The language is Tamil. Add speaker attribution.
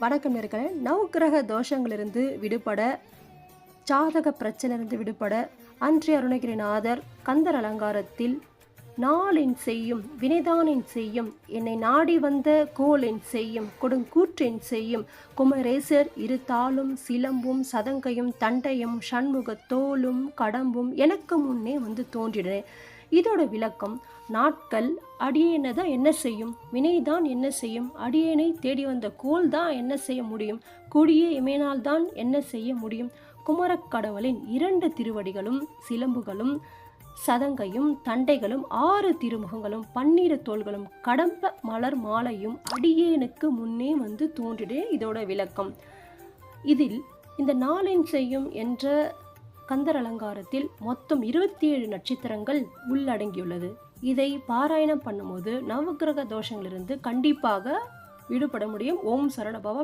Speaker 1: வணக்கம் நேயர்களே. நவக்கிரக தோஷங்களிலிருந்து விடுபட, ஜாதக பிரச்சனையிலிருந்து விடுபட, அன்றைய அருணகிரிநாதர் கந்தர் அலங்காரத்தில் நாளென் செய்யும் வினைதானென் செய்யும் என்னை நாடி வந்த கோளென் செய்யும் கொடுங்கூற்றென் செய்யும் குமரேசர் இரு தாளும் சிலம்பும் சதங்கையும் தண்டையும் சண்முகத் தோளும் கடம்பும் எனக்கு முன்னே வந்து தோன்றினே. இதோட விளக்கம், நாட்கள் அடியேனை தான் என்ன செய்யும், வினைதான் என்ன செய்யும், அடியேனை தேடி வந்த கோல் தான் என்ன செய்ய முடியும், கொடிய இமையினால் தான் என்ன செய்ய முடியும். குமரக்கடவுளின் 2 திருவடிகளும் சிலம்புகளும் சதங்கையும் தண்டைகளும் 6 திருமுகங்களும் 12 தோள்களும் கடம்ப மலர் மாலையும் அடியேனுக்கு முன்னே வந்து தோன்றிடே. இதோட விளக்கம், இதில் இந்த நாளென் செய்யும் என்ற கந்தர் அலங்காரத்தில் மொத்தம் 27 நட்சத்திரங்கள் உள்ளடங்கியுள்ளது. இதை பாராயணம் பண்ணும்போது நவக்கிரக தோஷங்களிலிருந்து கண்டிப்பாக விடுபட முடியும். ஓம் சரவணபவ.